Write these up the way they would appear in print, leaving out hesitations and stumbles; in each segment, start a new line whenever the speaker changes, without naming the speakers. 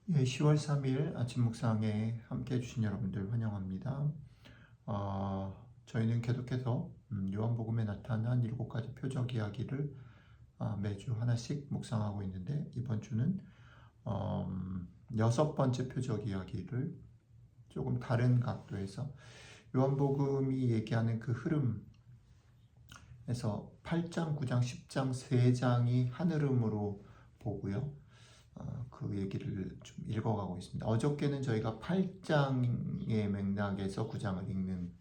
예, 10월 3일 아침 묵상에 함께 해주신 여러분들 환영합니다. 저희는 계속해서 요한복음에 나타난 7가지 표적 이야기를 매주 하나씩 묵상하고 있는데, 이번 주는 6번째 표적 이야기를 조금 다른 각도에서 요한복음이 얘기하는 그 흐름에서 8장, 9장, 10장 3장이 한 흐름으로 보고요. 그 얘기를 좀 읽어가고 있습니다. 어저께는 저희가 8장의 맥락에서 9장을 읽는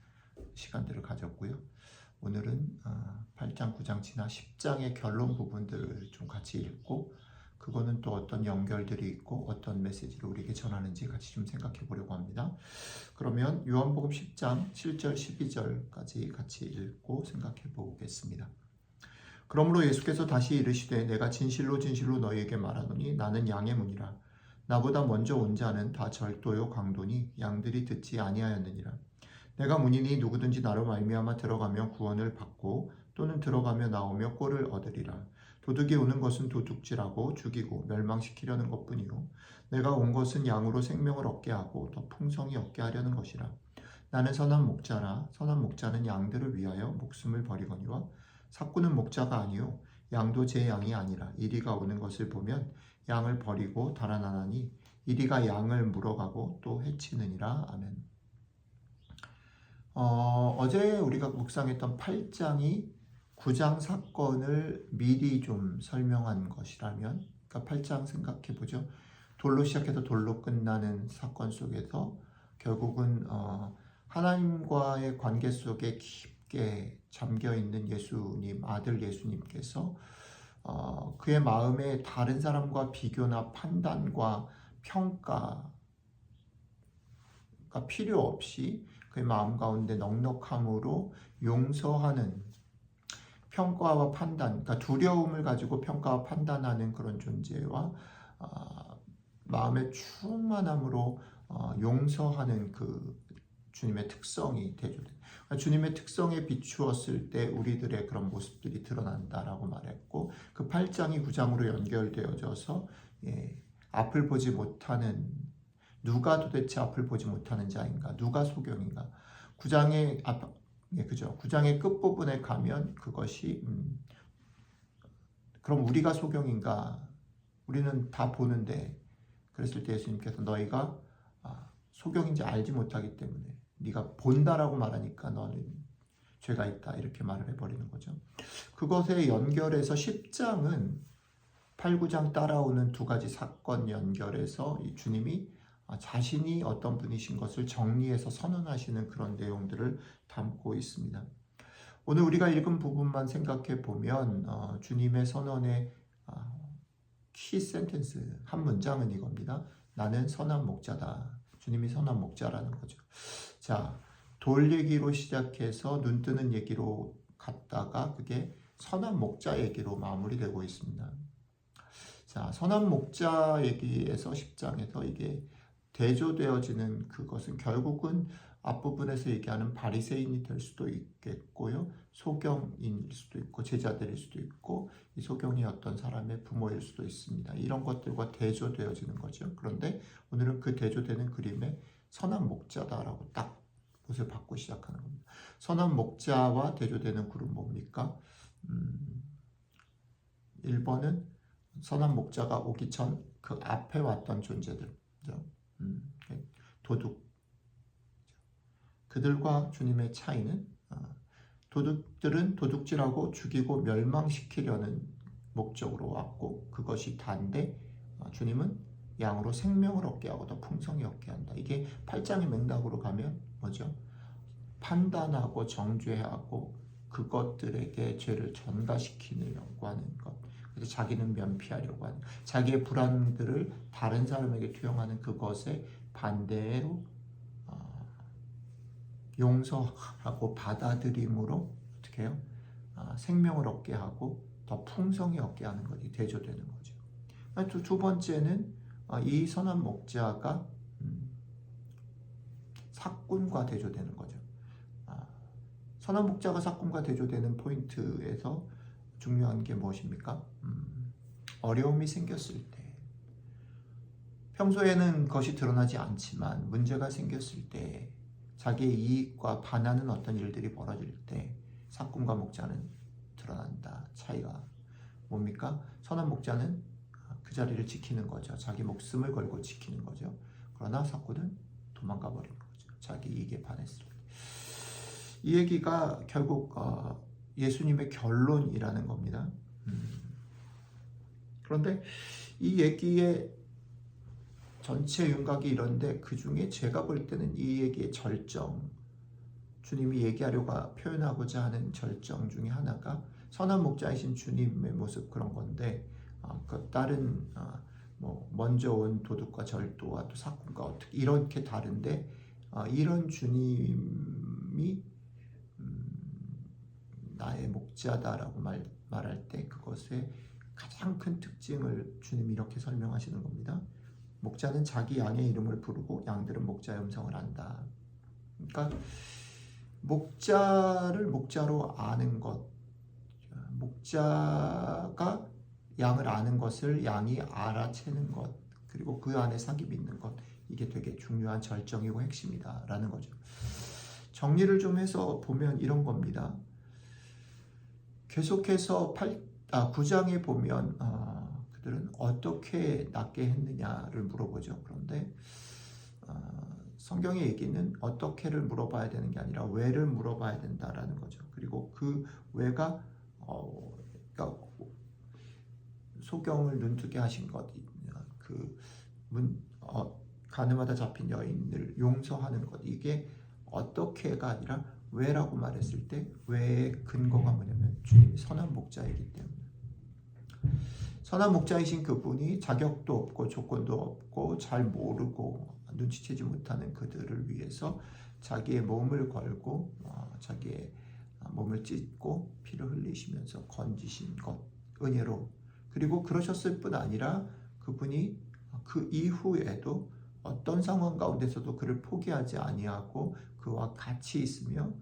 시간들을 가졌고요. 오늘은 8장, 9장 지나 10장의 결론 부분들을 좀 같이 읽고, 그거는 또 어떤 연결들이 있고 어떤 메시지를 우리에게 전하는지 같이 좀 생각해 보려고 합니다. 그러면 요한복음 10장 7절, 12절까지 같이 읽고 생각해 보겠습니다. 그러므로 예수께서 다시 이르시되 내가 진실로 진실로 너희에게 말하노니 나는 양의 문이라. 나보다 먼저 온 자는 다 절도요 강도니 양들이 듣지 아니하였느니라. 내가 문이니 누구든지 나로 말미암아 들어가며 구원을 받고 또는 들어가며 나오며 꼴을 얻으리라. 도둑이 오는 것은 도둑질하고 죽이고 멸망시키려는 것뿐이요 내가 온 것은 양으로 생명을 얻게 하고 더 풍성히 얻게 하려는 것이라. 나는 선한 목자라. 선한 목자는 양들을 위하여 목숨을 버리거니와 삭구는 목자가 아니요 양도 제 양이 아니라 이리가 오는 것을 보면 양을 버리고 달아나나니 이리가 양을 물어가고 또 해치느니라. 아멘. 어제 우리가 묵상했던 8장이 9장 사건을 미리 좀 설명한 것이라면, 그러니까 8장 생각해 보죠. 돌로 시작해서 돌로 끝나는 사건 속에서 결국은 하나님과의 관계 속에 깊게 잠겨있는 예수님, 아들 예수님께서 그의 마음에 다른 사람과 비교나 판단과 평가가 필요 없이 그의 마음 가운데 넉넉함으로 용서하는, 평가와 판단, 그러니까 두려움을 가지고 평가와 판단하는 그런 존재와 마음의 충만함으로 용서하는 그 주님의 특성이 대조돼요. 그러니까 주님의 특성에 비추었을 때 우리들의 그런 모습들이 드러난다라고 말했고, 그 8장이 9장으로 연결되어져서 앞을 보지 못하는, 누가 도대체 앞을 보지 못하는 자인가, 누가 소경인가. 9장의 그죠. 9장의 끝부분에 가면 그것이 그럼 우리가 소경인가? 우리는 다 보는데. 그랬을 때 예수님께서 너희가 소경인지 알지 못하기 때문에, 네가 본다라고 말하니까 너는 죄가 있다, 이렇게 말을 해버리는 거죠. 그것에 연결해서 10장은 8, 9장 따라오는 두 가지 사건 연결해서 이 주님이 자신이 어떤 분이신 것을 정리해서 선언하시는 그런 내용들을 담고 있습니다. 오늘 우리가 읽은 부분만 생각해 보면 주님의 선언의 키 센텐스, 한 문장은 이겁니다. 나는 선한 목자다. 주님이 선한 목자라는 거죠. 자, 돌 얘기로 시작해서 눈 뜨는 얘기로 갔다가 그게 선한 목자 얘기로 마무리되고 있습니다. 자, 선한 목자 얘기에서 10장에서 이게 대조되어지는 그것은 결국은 앞부분에서 얘기하는 바리새인이 될 수도 있겠고요, 소경인일 수도 있고 제자들일 수도 있고 이 소경이 어떤 사람의 부모일 수도 있습니다. 이런 것들과 대조되어지는 거죠. 그런데 오늘은 그 대조되는 그림에 선한 목자다라고 딱 옷을 받고 시작하는 겁니다. 선한 목자와 대조되는 그룹 뭡니까? 1번은 선한 목자가 오기 전 그 앞에 왔던 존재들, 도둑. 그들과 주님의 차이는 도둑들은 도둑질하고 죽이고 멸망시키려는 목적으로 왔고 그것이 다인데, 주님은 양으로 생명을 얻게 하고 더 풍성히 얻게 한다. 이게 8장의 맥락으로 가면 뭐죠? 판단하고 정죄하고 그것들에게 죄를 전가시키려고 하는 것, 그래서 자기는 면피하려고 하는, 자기의 불안들을 다른 사람에게 투영하는 그것에 반대로 용서하고 받아들임으로 어떻게 해요? 생명을 얻게 하고 더 풍성히 얻게 하는 것이 대조되는 거죠. 두 번째는 이 선한 목자가 삭군과 대조되는 거죠. 선한 목자가 삭군과 대조되는 포인트에서 중요한 게 무엇입니까? 어려움이 생겼을 때, 평소에는 그것이 드러나지 않지만 문제가 생겼을 때 자기의 이익과 반하는 어떤 일들이 벌어질 때 사꾼과 목자는 드러난다. 차이가 뭡니까? 선한 목자는 그 자리를 지키는 거죠. 자기 목숨을 걸고 지키는 거죠. 그러나 사꾼은 도망가 버리는 거죠. 자기 이익에 반했을 때. 이 얘기가 결국 예수님의 결론이라는 겁니다. 그런데 이 얘기의 전체 윤곽이 이런데 그 중에 제가 볼 때는 이 얘기의 절정, 주님이 얘기하려고 표현하고자 하는 절정 중에 하나가 선한 목자이신 주님의 모습 그런 건데 그 다른 뭐 먼저 온 도둑과 절도와 또 사꾼과 어떻게 이렇게 다른데 이런 주님이 나의 목자다라고 말할 때 그것의 가장 큰 특징을 주님이 이렇게 설명하시는 겁니다. 목자는 자기 양의 이름을 부르고 양들은 목자의 음성을 안다. 그러니까 목자를 목자로 아는 것, 목자가 양을 아는 것을 양이 알아채는 것, 그리고 그 안에 사귐이 있는 것, 이게 되게 중요한 절정이고 핵심이다 라는 거죠. 정리를 좀 해서 보면 이런 겁니다. 계속해서 9장에 보면 그들은 어떻게 낫게 했느냐를 물어보죠. 그런데 성경의 얘기는 어떻게를 물어봐야 되는 게 아니라 왜를 물어봐야 된다라는 거죠. 그리고 그 왜가 그러니까 소경을 눈뜨게 하신 것, 가늠하다 잡힌 여인을 용서하는 것, 이게 어떻게가 아니라 왜라고 말했을 때 왜의 근거가 뭐냐면 주님이 선한 목자이기 때문에. 선한 목자이신 그분이 자격도 없고 조건도 없고 잘 모르고 눈치채지 못하는 그들을 위해서 자기의 몸을 걸고 자기의 몸을 찢고 피를 흘리시면서 건지신 것, 은혜로. 그리고 그러셨을 뿐 아니라 그분이 그 이후에도 어떤 상황 가운데서도 그를 포기하지 아니하고 그와 같이 있으며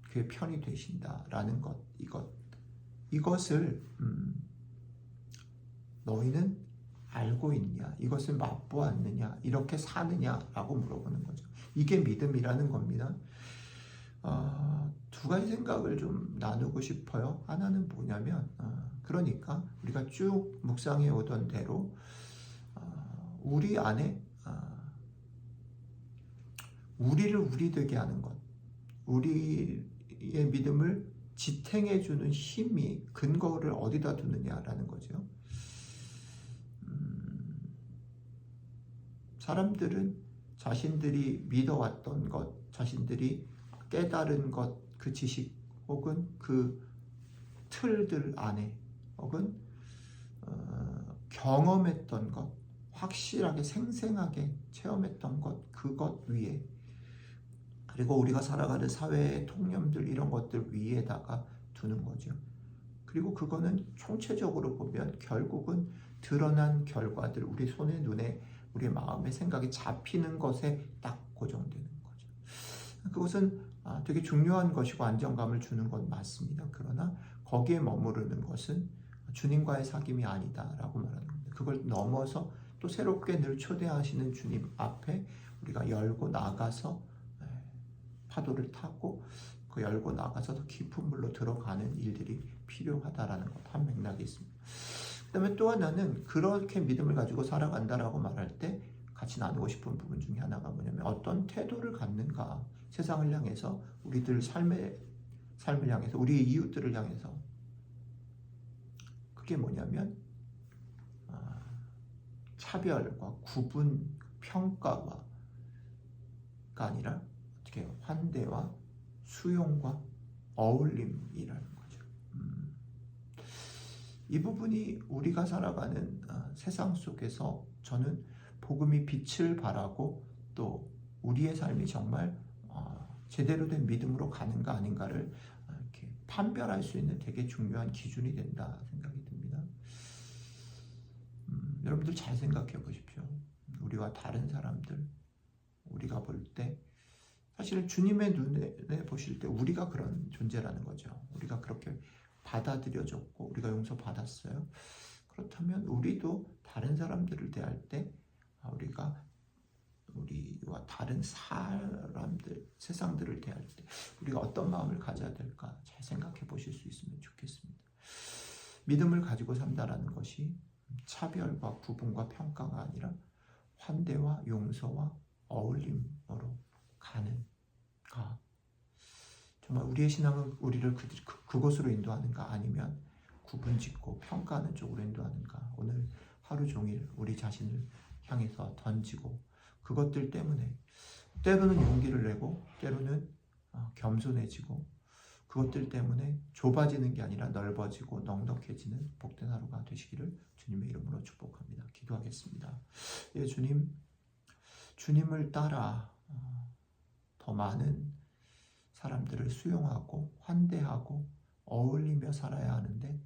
그의 편이 되신다라는 것, 이것을 너희는 알고 있냐? 이것을 맛보았느냐? 이렇게 사느냐라고 물어보는 거죠. 이게 믿음이라는 겁니다. 두 가지 생각을 좀 나누고 싶어요. 하나는 뭐냐면 그러니까 우리가 쭉 묵상해 오던 대로 우리 안에 우리를 우리 되게 하는 것, 우리의 믿음을 지탱해 주는 힘이 근거를 어디다 두느냐라는 거죠. 사람들은 자신들이 믿어왔던 것, 자신들이 깨달은 것, 그 지식 혹은 그 틀들 안에 혹은 경험했던 것, 확실하게 생생하게 체험했던 것, 그것 위에, 그리고 우리가 살아가는 사회의 통념들 이런 것들 위에다가 두는 거죠. 그리고 그거는 총체적으로 보면 결국은 드러난 결과들, 우리 손에 눈에 우리 마음의 생각이 잡히는 것에 딱 고정되는 거죠. 그것은 되게 중요한 것이고 안정감을 주는 건 맞습니다. 그러나 거기에 머무르는 것은 주님과의 사귐이 아니다라고 말하는 겁니다. 그걸 넘어서 또 새롭게 늘 초대하시는 주님 앞에 우리가 열고 나가서 파도를 타고 그 열고 나가서 더 깊은 물로 들어가는 일들이 필요하다라는 것, 한 맥락이 있습니다. 그 다음에 또 하나는 그렇게 믿음을 가지고 살아간다라고 말할 때 같이 나누고 싶은 부분 중에 하나가 뭐냐면 어떤 태도를 갖는가, 세상을 향해서 우리들 삶을 향해서 우리의 이웃들을 향해서. 그게 뭐냐면 차별과 구분, 평가가 아니라 어떻게 환대와 수용과 어울림이라는 거죠. 이 부분이 우리가 살아가는 세상 속에서 저는 복음이 빛을 발하고 또 우리의 삶이 정말 제대로 된 믿음으로 가는가 아닌가를 이렇게 판별할 수 있는 되게 중요한 기준이 된다 생각이 듭니다. 여러분들 잘 생각해 보십시오. 우리와 다른 사람들, 우리가 볼 때 사실 주님의 눈에 보실 때 우리가 그런 존재라는 거죠. 우리가 그렇게 받아들여졌고 우리가 용서받았어요. 그렇다면 우리도 다른 사람들을 대할 때 우리가 우리와 다른 사람들, 세상들을 대할 때 우리가 어떤 마음을 가져야 될까 잘 생각해 보실 수 있으면 좋겠습니다. 믿음을 가지고 산다라는 것이 차별과 구분과 평가가 아니라 환대와 용서와 어울림으로 가는 가. 정말 우리의 신앙은 우리를 그곳으로 인도하는가 아니면 구분짓고 평가하는 쪽으로 인도하는가. 오늘 하루 종일 우리 자신을 향해서 던지고 그것들 때문에 때로는 용기를 내고 때로는 겸손해지고 그것들 때문에 좁아지는 게 아니라 넓어지고 넉넉해지는 복된 하루가 되시기를 주님의 이름으로 축복합니다. 기도하겠습니다. 예, 주님, 주님을 따라 더 많은 사람들을 수용하고 환대하고 어울리며 살아야 하는데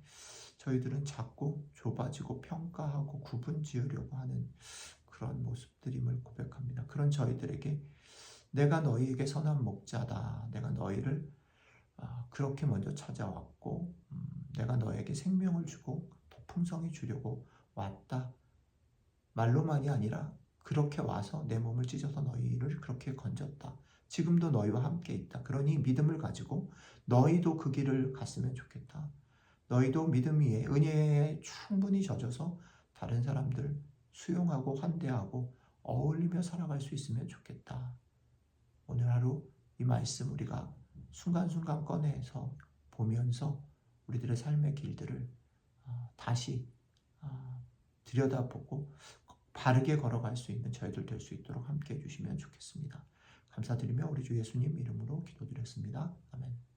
저희들은 자꾸 좁아지고 평가하고 구분 지으려고 하는 그런 모습들임을 고백합니다. 그런 저희들에게 내가 너희에게 선한 목자다. 내가 너희를 그렇게 먼저 찾아왔고 내가 너에게 생명을 주고 더 풍성히 주려고 왔다. 말로만이 아니라 그렇게 와서 내 몸을 찢어서 너희를 그렇게 건졌다. 지금도 너희와 함께 있다. 그러니 믿음을 가지고 너희도 그 길을 갔으면 좋겠다. 너희도 믿음 위에 은혜에 충분히 젖어서 다른 사람들 수용하고 환대하고 어울리며 살아갈 수 있으면 좋겠다. 오늘 하루 이 말씀 우리가 순간순간 꺼내서 보면서 우리들의 삶의 길들을 다시 들여다보고 바르게 걸어갈 수 있는 저희들 될 수 있도록 함께 해주시면 좋겠습니다. 감사드리며 우리 주 예수님 이름으로 기도드렸습니다. 아멘.